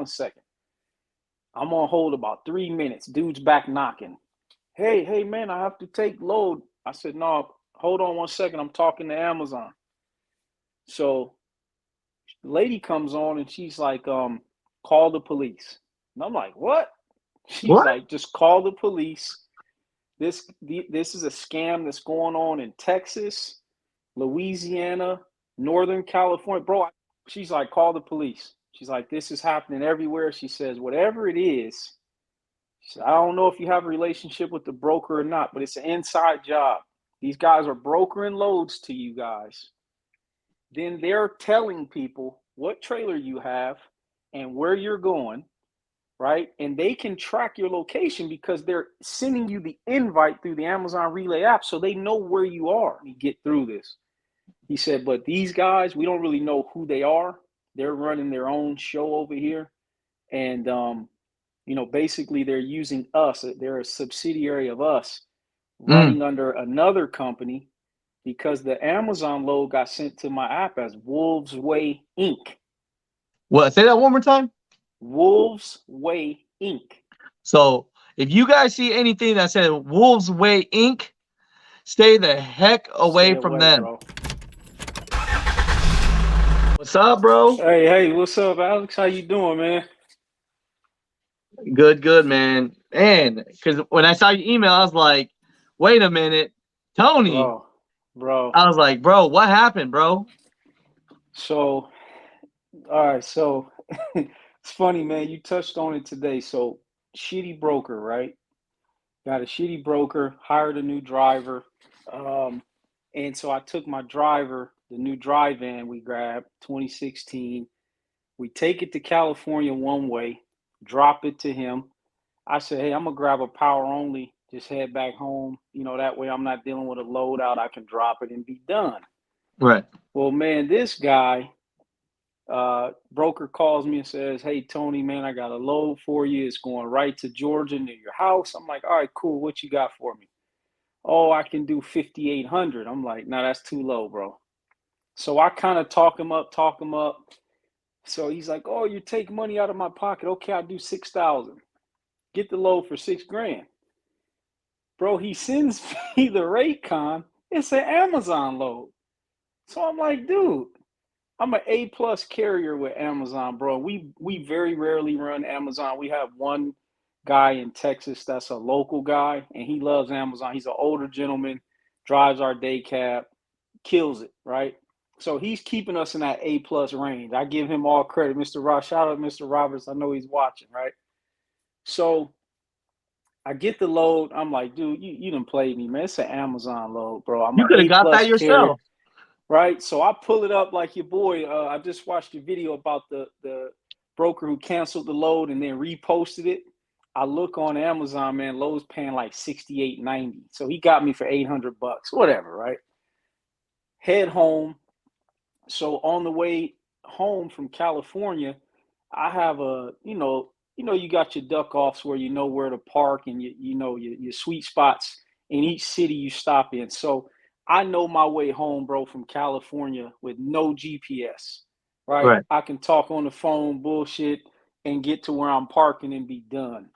one second. I'm on hold about 3 minutes. Dude's back knocking. Hey, man, I have to take load. I said, no, hold on one second. I'm talking to Amazon. So the lady comes on and she's like, call the police. And I'm like, what? She's What? like, just call the police. This is a scam that's going on in Texas, Louisiana, Northern California. Bro, she's like, call the police. She's like, this is happening everywhere. She says, whatever it is, she said, I don't know if you have a relationship with the broker or not, but it's an inside job. These guys are brokering loads to you guys. Then they're telling people what trailer you have and where you're going, right? And they can track your location because they're sending you the invite through the Amazon Relay app so they know where you are. You get through this. He said, but these guys, we don't really know who they are. They're running their own show over here. And, basically they're using us. They're a subsidiary of us Mm. running under another company because the Amazon logo got sent to my app as Wolves Way Inc. What? Say that one more time. Wolves Way Inc. So if you guys see anything that says Wolves Way Inc., stay the heck Stay away from away, them. bro. What's up, bro? Hey, what's up, Alex? How you doing, man? Good, good, man. And because when I saw your email, I was like, wait a minute, Tony. Bro, bro. I was like, bro, what happened, bro? So, all right, so it's funny, man. You touched on it today. So, shitty broker, right? Got a shitty broker, hired a new driver. Um, and so I took my driver, the new drive van we grabbed, 2016. We take it to California one way, drop it to him. I said, hey, I'm going to grab a power only, just head back home. That way I'm not dealing with a loadout. I can drop it and be done. Right. Well, man, this guy, broker calls me and says, hey, Tony, man, I got a load for you. It's going right to Georgia near your house. I'm like, all right, cool. What you got for me? Oh, I can do 5,800. I'm like, no, that's too low, bro. So I kind of talk him up. So he's like, oh, you take money out of my pocket. Okay, I'll do 6,000. Get the load for $6,000. Bro, he sends me the Raycon. It's an Amazon load. So I'm like, dude, I'm an A+ carrier with Amazon, bro. We very rarely run Amazon. We have one guy in Texas that's a local guy, and he loves Amazon. He's an older gentleman, drives our day cab, kills it, right? So he's keeping us in that A+ range. I give him all credit, Mr. Ross. Shout out Mr. Roberts. I know he's watching, right? So I get the load. I'm like, dude, you done played me, man. It's an Amazon load, bro. I'm You an could have A+ got that carrier, yourself. right? So I pull it up like your boy. I just watched your video about the broker who canceled the load and then reposted it. I look on Amazon, man. Lowe's paying like 68.90, so he got me for $800, whatever, right? Head home. So on the way home from California, I have you got your duck offs where you know where to park and you know your sweet spots in each city you stop in. So I know my way home, bro, from California with no GPS, right? Right. I can talk on the phone, bullshit, and get to where I'm parking and be done.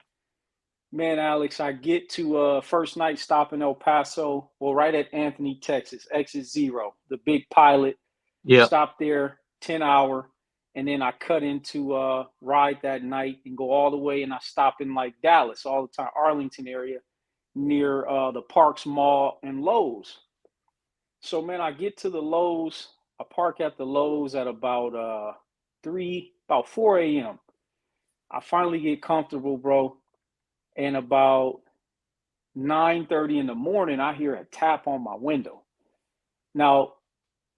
Man, Alex, I get to first night stop in El Paso, well, right at Anthony, Texas, exit 0, the big pilot. Yep. Stop there, 10-hour, and then I cut into ride that night and go all the way, and I stop in like Dallas all the time, Arlington area, near the Parks Mall and Lowe's. So, man, I get to the Lowe's. I park at the Lowe's at about 4 a.m. I finally get comfortable, bro, and about 9:30 in the morning, I hear a tap on my window. Now,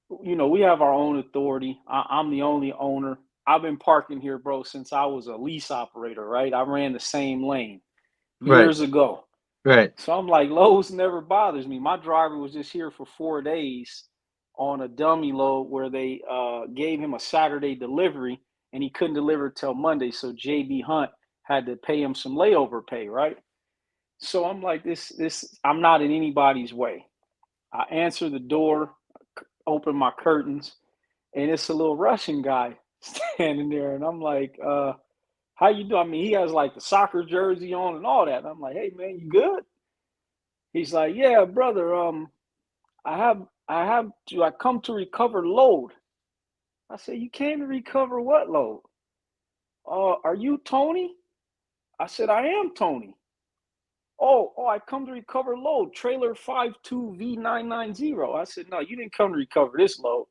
we have our own authority. I'm the only owner. I've been parking here, bro, since I was a lease operator, right? I ran the same lane Right. years ago. Right. So I'm like, Lowe's never bothers me. My driver was just here for 4 days on a dummy load where they gave him a Saturday delivery and he couldn't deliver till Monday. So JB Hunt had to pay him some layover pay, right? So I'm like, I'm not in anybody's way. I answer the door, open my curtains, and it's a little Russian guy standing there. And I'm like, how you do? I mean, he has like the soccer jersey on and all that. And I'm like, hey man, you good? He's like, yeah, brother. I come to recover load. I said, you came to recover what load? Are you Tony? I said, I am Tony. Oh, I come to recover load, trailer 52V990. I said, no, you didn't come to recover this load.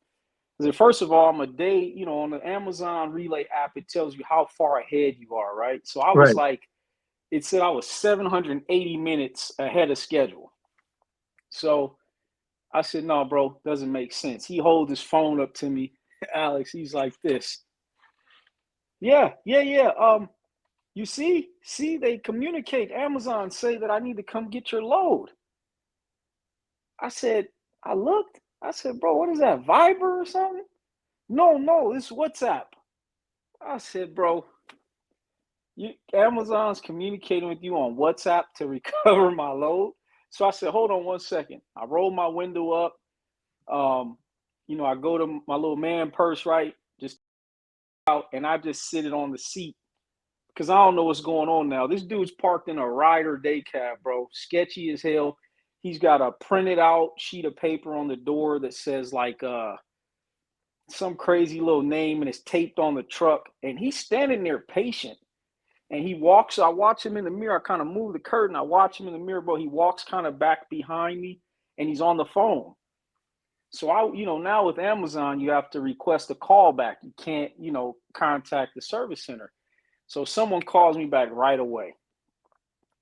I said, first of all, I'm a day, on the Amazon Relay app, it tells you how far ahead you are, right? So I was Right. like, it said I was 780 minutes ahead of schedule. So I said, no, bro, doesn't make sense. He holds his phone up to me, Alex. He's like this. Yeah. You see, they communicate. Amazon say that I need to come get your load. I said, I looked. I said, bro, what is that, Viber or something? No, it's WhatsApp. I said, bro, Amazon's communicating with you on WhatsApp to recover my load. So I said, hold on 1 second. I roll my window up. I go to my little man purse, right? Just out, and I just sit it on the seat because I don't know what's going on now. This dude's parked in a Ryder day cab, bro. Sketchy as hell. He's got a printed out sheet of paper on the door that says like some crazy little name, and it's taped on the truck. And he's standing there patient. And I watch him in the mirror. I kind of move the curtain. I watch him in the mirror, bro. He walks kind of back behind me, and he's on the phone. So now with Amazon, you have to request a call back. You can't, contact the service center. So someone calls me back right away.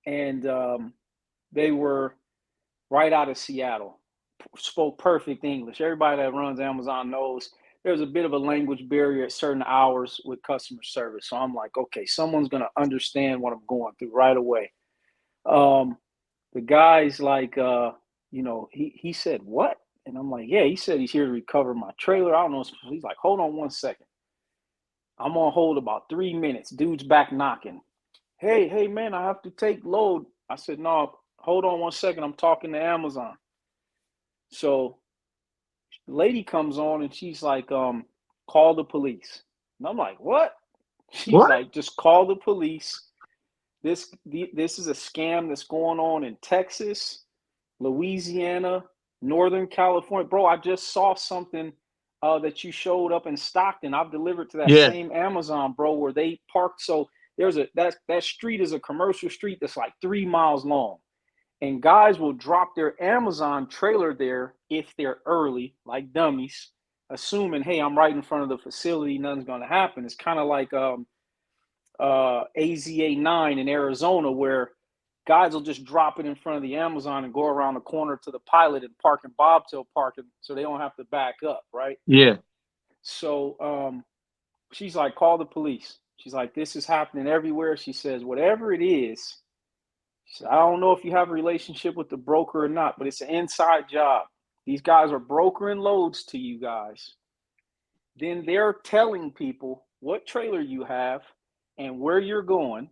And they were right out of Seattle, spoke perfect English. Everybody that runs Amazon knows there's a bit of a language barrier at certain hours with customer service. So I'm like, okay, someone's going to understand what I'm going through right away. The guy's like, he said, what? And I'm like, yeah, he said he's here to recover my trailer. I don't know. He's like, hold on 1 second. I'm on hold about 3 minutes. Dude's back knocking. Hey, man, I have to take load. I said, no, hold on 1 second. I'm talking to Amazon. So the lady comes on and she's like, call the police. And I'm like, what? She's like, just call the police. This is a scam that's going on in Texas, Louisiana, Northern California. Bro, I just saw something that you showed up in Stockton. I've delivered to that same Amazon, bro, where they parked. So that street is a commercial street that's like 3 miles long. And guys will drop their Amazon trailer there if they're early, like dummies, assuming, hey, I'm right in front of the facility, nothing's going to happen. It's kind of like AZA 9 in Arizona, where guys will just drop it in front of the Amazon and go around the corner to the Pilot and park in bobtail parking so they don't have to back up, right? Yeah. So she's like, call the police. She's like, this is happening everywhere. She says, whatever it is, she said, I don't know if you have a relationship with the broker or not, but it's an inside job. These guys are brokering loads to you guys. Then they're telling people what trailer you have and where you're going,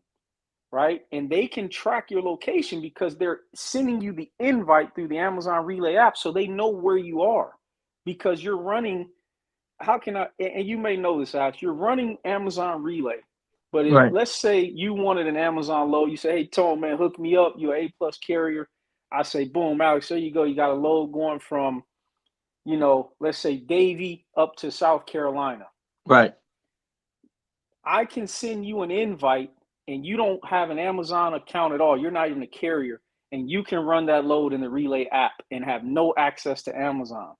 right? And they can track your location because they're sending you the invite through the Amazon Relay app, so they know where you are because you're running. And you may know this, Alex, you're running Amazon Relay. But let's say you wanted an Amazon load. You say, hey, Tone, man, hook me up. You're an A+ carrier. I say, boom, Alex, there you go. You got a load going from, let's say Davie up to South Carolina. Right. I can send you an invite and you don't have an Amazon account at all. You're not even a carrier. And you can run that load in the Relay app and have no access to Amazon.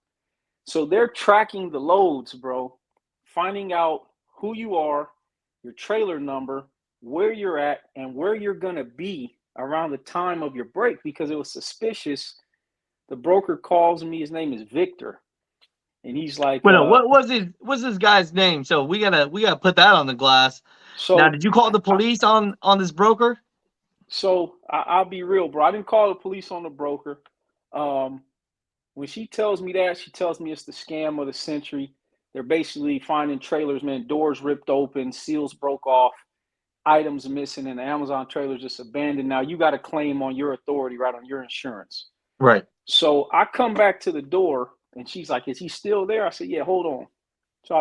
So they're tracking the loads, bro, finding out who you are, your trailer number, where you're at, and where you're going to be around the time of your break because it was suspicious. The broker calls me. His name is Victor. And he's like, what's this guy's name? So we gotta put that on the glass. So now, did you call the police on this broker? So I'll be real, bro. I didn't call the police on the broker. When she tells me that, she tells me it's the scam of the century. They're basically finding trailers, man, doors ripped open, seals broke off, items missing, and the Amazon trailer's just abandoned. Now you got a claim on your authority, right, on your insurance. Right. So I come back to the door, and she's like, is he still there? I said, yeah, hold on. So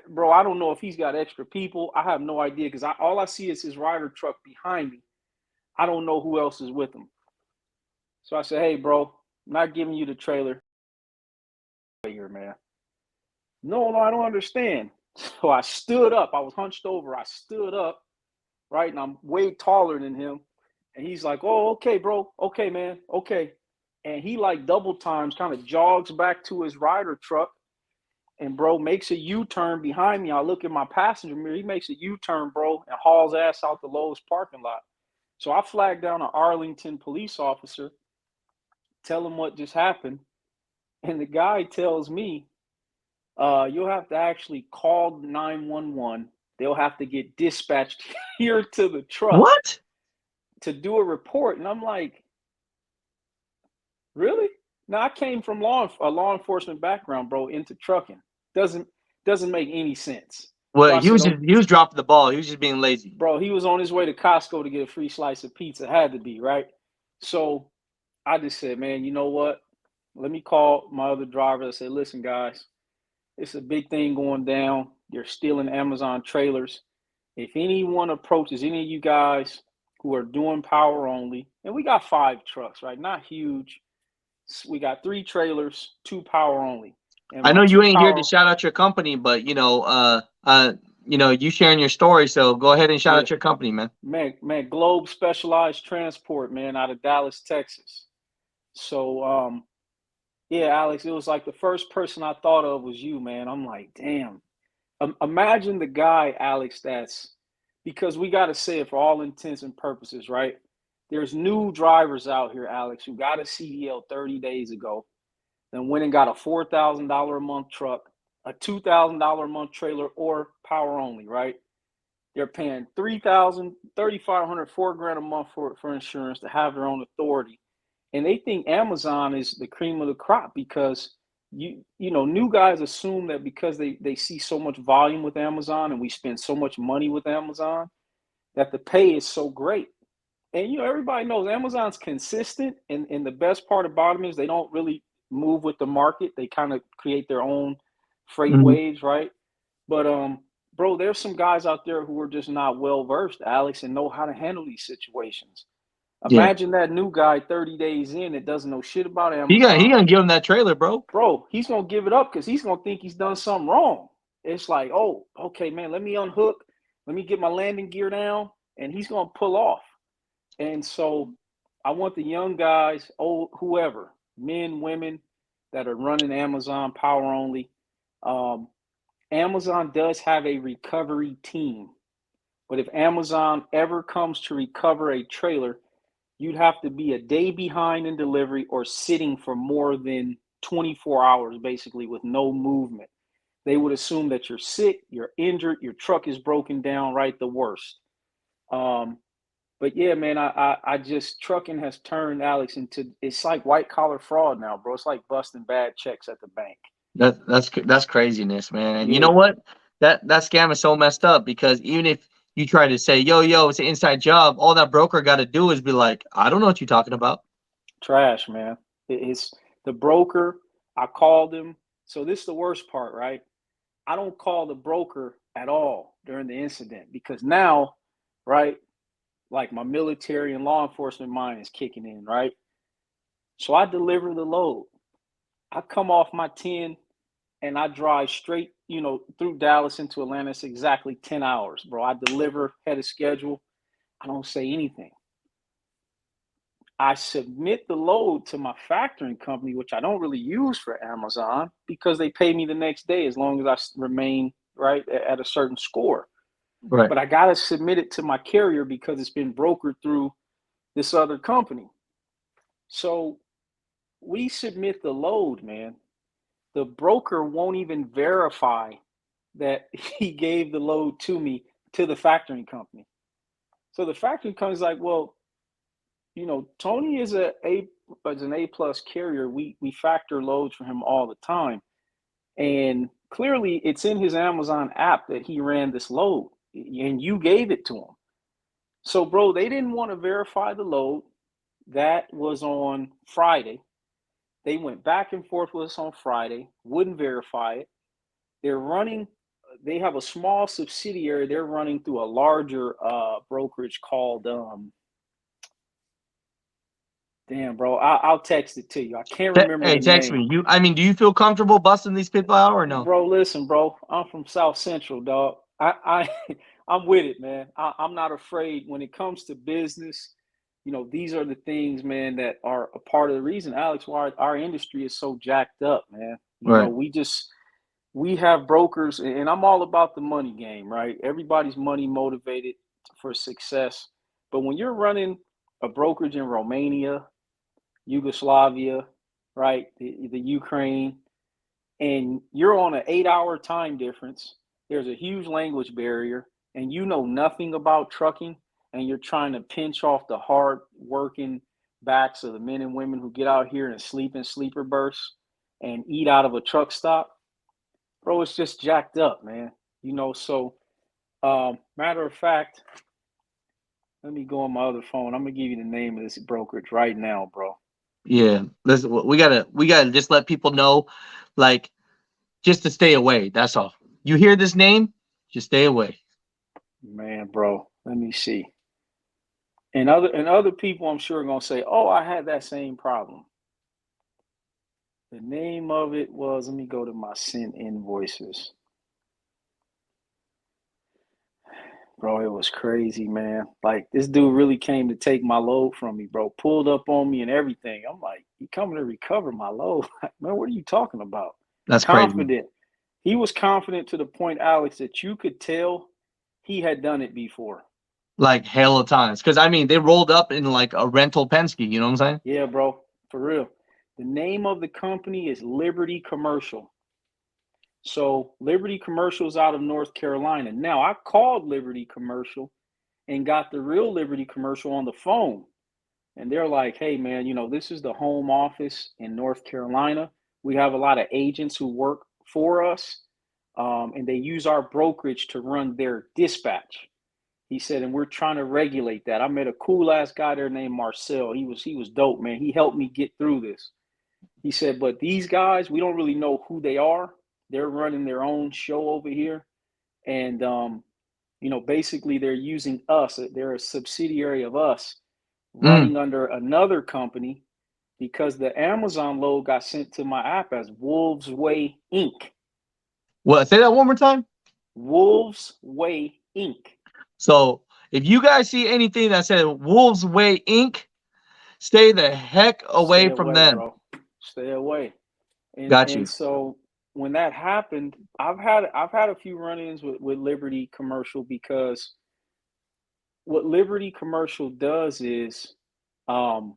bro, I don't know if he's got extra people. I have no idea because all I see is his rider truck behind me. I don't know who else is with him. So I said, hey, bro, I'm not giving you the trailer here, man. No, I don't understand. So I stood up. I was hunched over. I stood up, right? And I'm way taller than him. And he's like, oh, okay, bro. Okay, man. Okay. And he like double times, kind of jogs back to his rider truck. And bro makes a U-turn behind me. I look at my passenger mirror. He makes a U-turn, bro, and hauls ass out the Lowe's parking lot. So I flagged down an Arlington police officer, tell him what just happened. And the guy tells me, you'll have to actually call 911. They'll have to get dispatched here to the truck. What? To do a report. And I'm like, really? Now, I came from a law enforcement background, bro, into trucking. Doesn't make any sense. Well, So he was dropping the ball. He was just being lazy. Bro, he was on his way to Costco to get a free slice of pizza. Had to be, right? So I just said, man, you know what? Let me call my other driver. I said, listen, guys, it's a big thing going down. They're stealing Amazon trailers. If anyone approaches any of you guys who are doing power only, and we got 5 trucks, right? Not huge. We got 3 trailers, 2 power only. And I know you ain't here to shout out your company, but you sharing your story. So go ahead and shout out your company, man. Man, Globe Specialized Transport, man, out of Dallas, Texas. So, yeah, Alex, it was like the first person I thought of was you, man. I'm like, damn. Imagine the guy, Alex, because we got to say it for all intents and purposes, right? There's new drivers out here, Alex, who got a CDL 30 days ago, then went and got a $4,000 a month truck, a $2,000 a month trailer, or power only, right? They're paying $3,000, $3,500, $4,000 a month for insurance to have their own authority. And they think Amazon is the cream of the crop because new guys assume that because they see so much volume with Amazon and we spend so much money with Amazon that the pay is so great. And everybody knows Amazon's consistent, and the best part about them is they don't really move with the market. They kind of create their own freight waves, right? But bro, there's some guys out there who are just not well versed, Alex, and know how to handle these situations. Imagine that new guy 30 days in that doesn't know shit about Amazon. He gonna give him that trailer, bro. Bro, he's gonna give it up because he's gonna think he's done something wrong. It's like, oh, okay, man, let me unhook, let me get my landing gear down, and he's gonna pull off. And so I want the young guys, whoever, men, women, that are running Amazon power only. Amazon does have a recovery team, but if Amazon ever comes to recover a trailer, you'd have to be a day behind in delivery or sitting for more than 24 hours, basically, with no movement. They would assume that you're sick, you're injured, your truck is broken down, right? The worst. But yeah, man, I just, trucking has turned, Alex, it's like white collar fraud now, bro. It's like busting bad checks at the bank. That's craziness, man. And you know what? That scam is so messed up because even if you try to say, yo, it's an inside job, all that broker got to do is be like, I don't know what you're talking about. Trash, man. It's the broker. I called him. So this is the worst part, right? I don't call the broker at all during the incident because now, right, like my military and law enforcement mind is kicking in, right? So I deliver the load. I come off my 10 and I drive straight, through Dallas into Atlanta. It's exactly 10 hours, bro. I deliver ahead of schedule. I don't say anything. I submit the load to my factoring company, which I don't really use for Amazon because they pay me the next day as long as I remain right at a certain score. Right. But I got to submit it to my carrier because it's been brokered through this other company. So we submit the load, man. The broker won't even verify that he gave the load to me to the factoring company. So the factoring company's like, well, Tony is an A+ carrier. We factor loads for him all the time. And clearly it's in his Amazon app that he ran this load and you gave it to him. So, bro, they didn't want to verify the load. That was on Friday. They went back and forth with us on Friday, wouldn't verify it. They're running they have a small subsidiary. They're running through a larger brokerage called damn, bro. I'll text it to you. I can't remember Hey, the text name. me. I mean, do you feel comfortable busting these people out or no? Bro, listen, bro. I'm from South Central, dog. I'm with it, man. I'm not afraid when it comes to business. You know, these are the things, man, that are a part of the reason, Alex, why our industry is so jacked up, man. You know, Right. we have brokers, and I'm all about the money game, right? Everybody's money motivated for success. But when you're running a brokerage in Romania, Yugoslavia, right, the Ukraine, and you're on an 8 hour time difference, there's a huge language barrier, and you know nothing about trucking, and you're trying to pinch off the hard working backs of the men and women who get out here and sleep in sleeper berths and eat out of a truck stop, bro, it's just jacked up, man. You know, so matter of fact, let me go on my other phone. I'm gonna give you the name of this brokerage right now, bro. Yeah. Listen, we gotta just let people know, like, just to stay away. That's all. You hear this name, just stay away. Man, bro, let me see. And other people I'm sure are gonna say, "Oh, I had that same problem." The name of it was, let me go to my sent invoices. Bro, it was crazy, man. Like this dude really came to take my load from me, bro. Pulled up on me and everything. I'm like, you coming to recover my load? Man, what are you talking about? That's crazy. Confident. He was confident to the point, Alex, that you could tell he had done it before. Like hell of times. Because I mean, they rolled up in like a rental Penske. You know what I'm saying? Yeah, bro, for real. The name of the company is Liberty Commercial. So Liberty Commercial is out of North Carolina. Now I called Liberty Commercial and got the real Liberty Commercial on the phone. And they're like, hey man, you know, this is the home office in North Carolina. We have a lot of agents who work for us. And they use our brokerage to run their dispatch. He said, and we're trying to regulate that. I met a cool ass guy there named Marcel. He was dope, man. He helped me get through this. He said, but these guys, we don't really know who they are. They're running their own show over here. And, you know, basically they're using us. They're a subsidiary of us Mm. running under another company because the Amazon load got sent to my app as Wolves Way Inc. What? Say that one more time. Wolves Way Inc. So if you guys see anything that says Wolves Way Inc., stay the heck Stay away from away, them. bro. Stay away. And Got and you. so when that happened, I've had a few run-ins with Liberty Commercial because what Liberty Commercial does is um,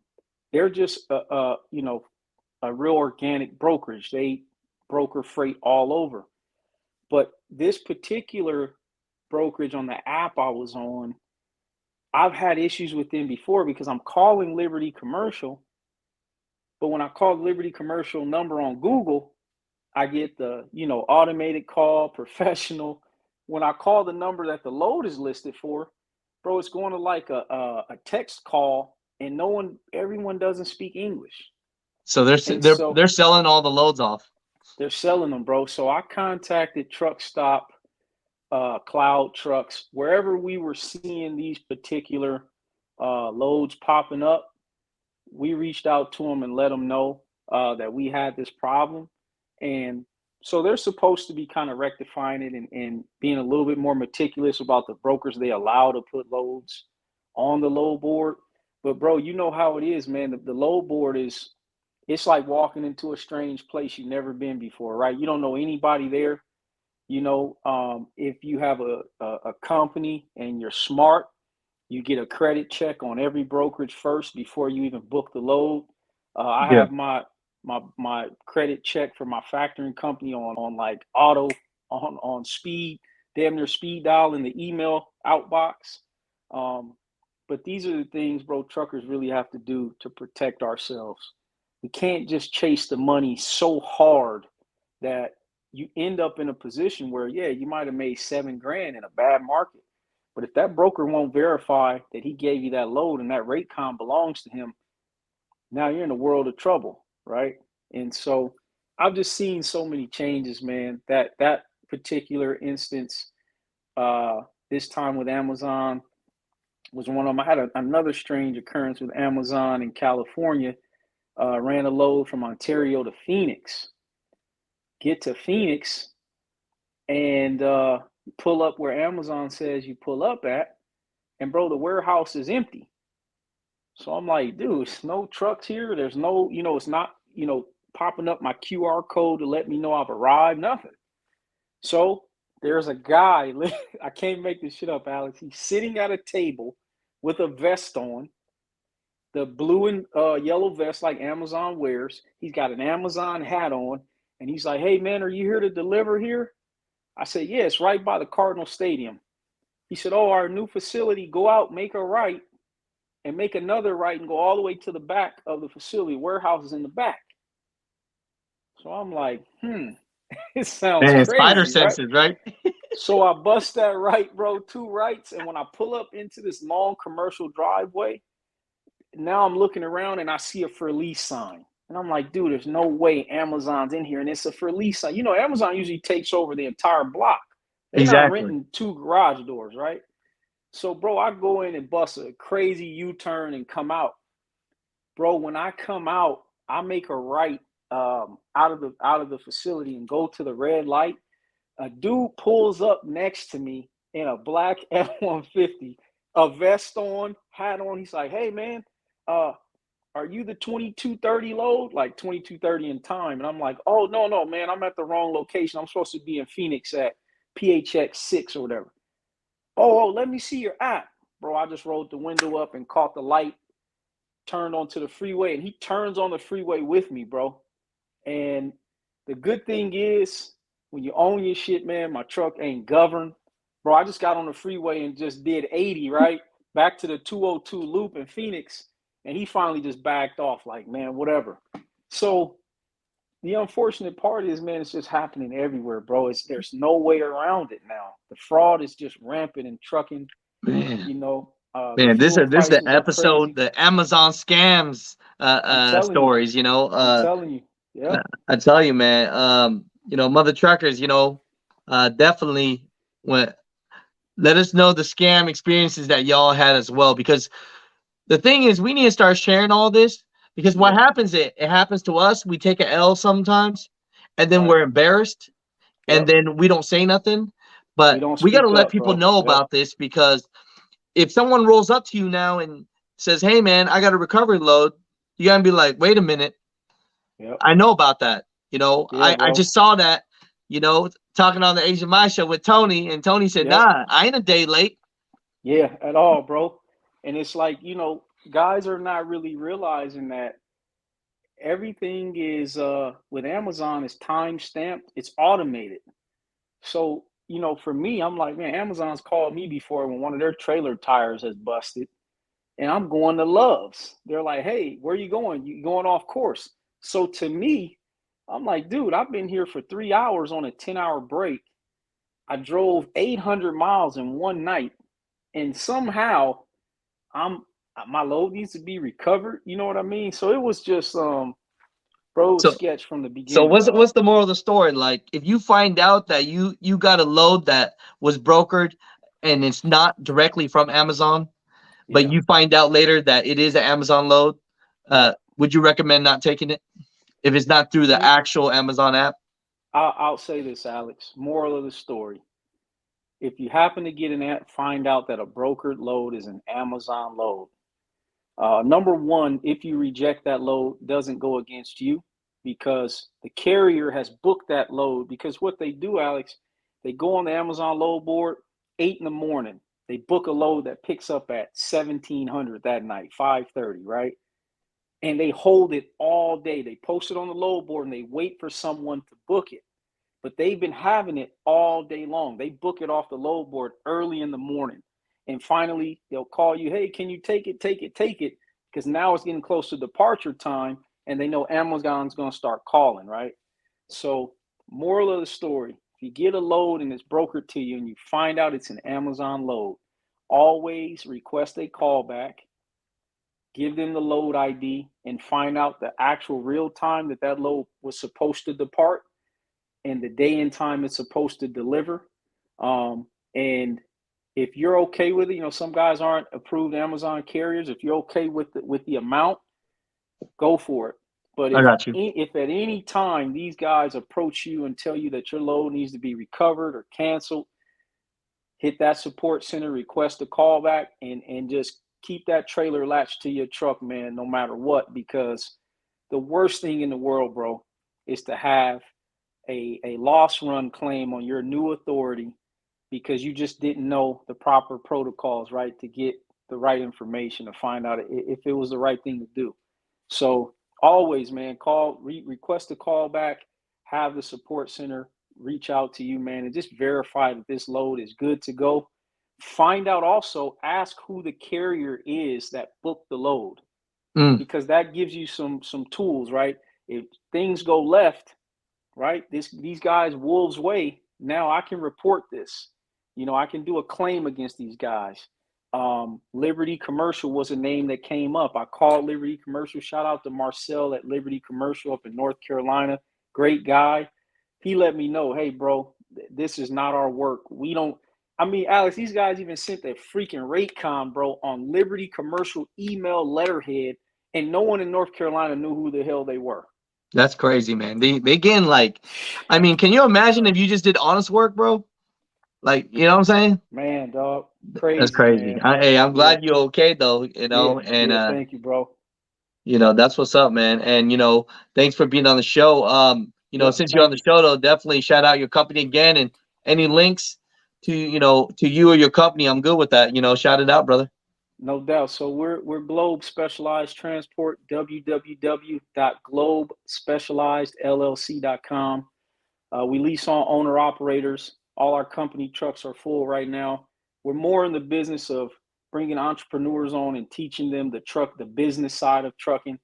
they're just you know, a real organic brokerage. They broker freight all over. But this particular brokerage on the app I was on, I've had issues with them before because I'm calling Liberty Commercial, but when I call the Liberty Commercial number on Google, I get the, you know, automated call, professional. When I call the number that the load is listed for, bro, it's going to like a text call, and everyone doesn't speak English, So they're and they're so they're selling all the loads off. they're selling them, bro. So I contacted Truck Stop, Cloud Trucks, wherever we were seeing these particular loads popping up. We reached out to them and let them know that we had this problem. And so they're supposed to be kind of rectifying it and being a little bit more meticulous about the brokers they allow to put loads on the load board. But bro, you know how it is, man. The load board is, it's like walking into a strange place you've never been before, right? You don't know anybody there. You know, if you have a company and you're smart, you get a credit check on every brokerage first before you even book the load. I Yeah. have my credit check for my factoring company on like auto on speed, damn near speed dial in the email outbox. Um, but these are the things, bro, truckers really have to do to protect ourselves. We can't just chase the money so hard that you end up in a position where, yeah, you might have made 7 grand in a bad market. But if that broker won't verify that he gave you that load and that rate com belongs to him, now you're in a world of trouble, right? And so I've just seen so many changes, man. That particular instance, this time with Amazon was one of them. I had another strange occurrence with Amazon in California. Ran a load from Ontario to Phoenix. Get to Phoenix and pull up where Amazon says you pull up at, and bro, the warehouse is empty. So I'm like, dude, there's no trucks here. There's no, it's not, popping up my QR code to let me know I've arrived. Nothing. So there's a guy. I can't make this shit up, Alex. He's sitting at a table with a vest on, the blue and yellow vest like Amazon wears. He's got an Amazon hat on, and he's like, "Hey man, are you here to deliver here?" I said, "Yeah, it's right by the Cardinal Stadium." He said, "Oh, our new facility. Go out, make a right, and make another right, and go all the way to the back of the facility. Warehouse is in the back." So I'm like, it sounds Man, spider crazy, right? senses, right? So I bust that right, bro, 2 rights, and when I pull up into this long commercial driveway, now I'm looking around and I see a for lease sign. And I'm like, dude, there's no way Amazon's in here. And it's a for lease sign. Amazon usually takes over the entire block. They're not Exactly. renting 2 garage doors, right? So, bro, I go in and bust a crazy U-turn and come out. Bro, when I come out, I make a right out of the facility and go to the red light. A dude pulls up next to me in a black F-150, a vest on, hat on. He's like, "Hey, man, are you the 2230 load?" Like 2230 in time. And I'm like, "Oh, no, man, I'm at the wrong location. I'm supposed to be in Phoenix at PHX 6 or whatever." Oh, let me see your app. Bro, I just rolled the window up and caught the light, turned onto the freeway, and he turns on the freeway with me, bro. And the good thing is, when you own your shit, man, my truck ain't governed. Bro, I just got on the freeway and just did 80, right? Back to the 202 loop in Phoenix. And he finally just backed off, like, man, whatever. So the unfortunate part is, man, it's just happening everywhere, bro. There's no way around it now. The fraud is just rampant in trucking. Man, The man, this fuel is the prices are episode, crazy. the Amazon scams I'm telling you. stories. I'm telling you. Yep. I tell you, man. Mother truckers, definitely when let us know the scam experiences that y'all had as well. Because the thing is, we need to start sharing all this. Because what Yeah. happens, it happens to us. We take a L sometimes, and then Right. we're embarrassed, and Yep. then we don't say nothing. We But don't we got to speak let up, people bro. know Yep. about this, because if someone rolls up to you now and says, "Hey, man, I got a recovery load," you gotta be like, "Wait a minute, Yep. I know about that. Yeah, I bro. just saw that. Talking on the Asian My Show with Tony, and Tony said, Yep. "Nah, I ain't a day late." Yeah, at all, bro. And it's like, guys are not really realizing that everything is with Amazon is time stamped, it's automated. So, for me, I'm like, man, Amazon's called me before when one of their trailer tires has busted and I'm going to Love's. They're like, "Hey, where are you going? You going off course?" So to me, I'm like, dude, I've been here for 3 hours on a 10-hour break. I drove 800 miles in one night, and somehow I'm my load needs to be recovered. You know what I mean? So it was just bro, it was So, sketch from the so beginning, what's dog. what's the moral of the story? Like, if you find out that you got a load that was brokered and it's not directly from Amazon, but Yeah, you find out later that it is an Amazon load, yeah. would you recommend not taking it if it's not through the See, actual Amazon app? I'll say this, Alex. Moral of the story: if you happen to get an app, find out that a brokered load is an Amazon load. Number one, if you reject that load, doesn't go against you because the carrier has booked that load. Because what they do, Alex, they go on the Amazon load board 8 in the morning. They book a load that picks up at 1700 that night, 5:30, right? And they hold it all day. They post it on the load board and they wait for someone to book it. But they've been having it all day long. They book it off the load board early in the morning. And finally, they'll call you, "Hey, can you take it, take it, take it?" Because now it's getting close to departure time and they know Amazon's going to start calling, right? So, moral of the story: if you get a load and it's brokered to you and you find out it's an Amazon load, always request a callback, give them the load ID, and find out the actual real time that load was supposed to depart. and the day and time it's supposed to deliver. And if you're okay with it, you know, some guys aren't approved Amazon carriers. If you're okay with the amount, go for it. But I got you. if at any time these guys approach you and tell you that your load needs to be recovered or canceled, hit that support center, request a callback, and just keep that trailer latched to your truck, man, no matter what, because the worst thing in the world, bro, is to have a loss run claim on your new authority because you just didn't know the proper protocols, right, to get the right information to find out if it was the right thing to do. So always, man, request a callback, have the support center reach out to you, man, and just verify that this load is good to go. Find out also, ask who the carrier is that booked the load, because that gives you some tools, right? If things go left, right, these guys wolves way, now I can report this. You know, I can do a claim against these guys. Liberty Commercial was a name that came up. I called Liberty Commercial. Shout out to Marcel at Liberty Commercial up in North Carolina. Great guy. He let me know, hey, bro, this is not our work. We don't, I mean, Alex, these guys even sent a freaking Raycon, bro, on Liberty Commercial email letterhead, and no one in North Carolina knew who the hell they were. That's crazy, man. They getting like, I mean, can you imagine if you just did honest work, bro? Like, you know what I'm saying? Man, dog, crazy. That's crazy. Man. Hey, I'm glad you're okay though, you know, and thank you, bro. you know, that's what's up, man. And you know, thanks for being on the show. You know, since you're on the show though, definitely shout out your company again, and any links to, you know, to you or your company, I'm good with that. You know, shout it out, brother. No doubt. So we're Globe Specialized Transport, www.globespecializedllc.com. We lease on owner operators. All our company trucks are full right now. We're more in the business of bringing entrepreneurs on and teaching them the business side of trucking.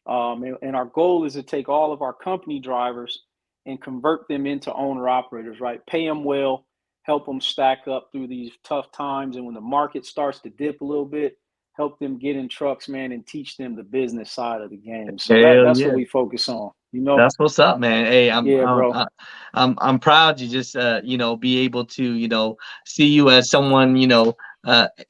And our goal is to take all of our company drivers and convert them into owner operators, right? Pay them well, help them stack up through these tough times. And when the market starts to dip a little bit, help them get in trucks, man, and teach them the business side of the game. So that's what we focus on. You know, that's what's up, man. Hey, bro. I'm proud to just you know, be able to, you know, see you as someone, you know,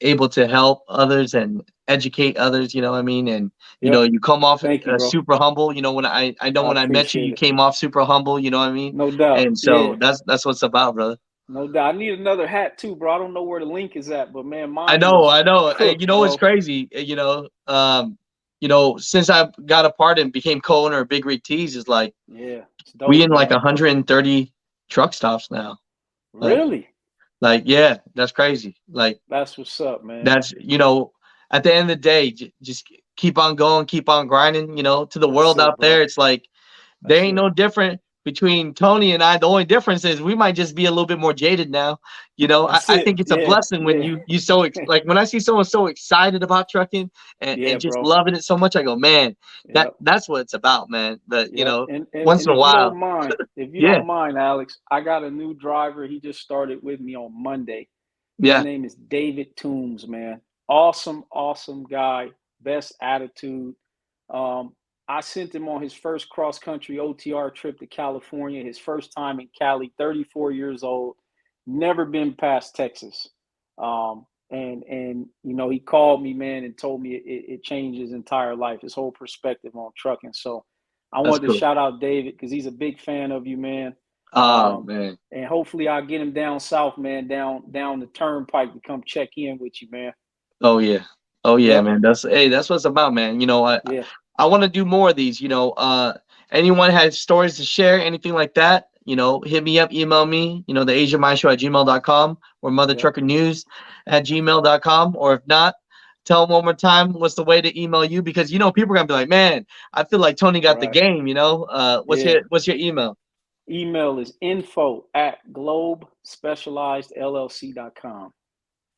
able to help others and educate others, you know what I mean? And you know, you come off super humble. You know, when I know when I met you, you came off super humble, you know what I mean? No doubt. And so that's what's about, brother. No doubt. I need another hat too, bro. I don't know where the link is at, but man, mine. I know. Cooked, you know, it's crazy. You know, since I got a part and became co-owner of Big Rig Tees, is like, dope, we in like 130 truck stops now. Really? Like, yeah, that's crazy. Like, that's what's up, man. That's, you know, at the end of the day, just keep on going, keep on grinding. You know, to the world out there, it's like there ain't no different between Tony and I. The only difference is we might just be a little bit more jaded now. You know, I think it's a blessing when you so like when I see someone so excited about trucking and just loving it so much, I go, man, that's what it's about, man. But you know, once in a while, if you don't mind, Alex, I got a new driver. He just started with me on Monday. His name is David Toombs, man. Awesome guy. Best attitude. I sent him on his first cross-country OTR trip to California, his first time in Cali, 34 years old, never been past Texas. And you know, he called me, man, and told me it changed his entire life, his whole perspective on trucking. So I wanted to shout out David because he's a big fan of you, man. Man. And hopefully I'll get him down south, man, down the turnpike to come check in with you, man. Oh yeah, man. That's what's about, man. You know, I want to do more of these. You know, anyone has stories to share, anything like that, you know, hit me up, email me, you know, the asianmindshow@gmail.com or mothertruckernews@gmail.com. Or if not, tell them one more time what's the way to email you, because you know people are gonna be like, man, I feel like Tony got the game, you know. What's your email? Email is info@globespecializedllc.com.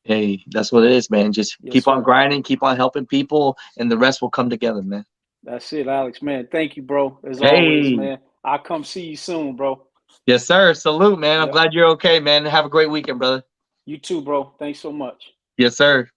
Hey, that's what it is, man. Just keep on grinding, keep on helping people, and the rest will come together, man. That's it, Alex, man. Thank you, bro. As always, man. I'll come see you soon, bro. Yes, sir. Salute, man. I'm glad you're okay, man. Have a great weekend, brother. You too, bro. Thanks so much. Yes, sir.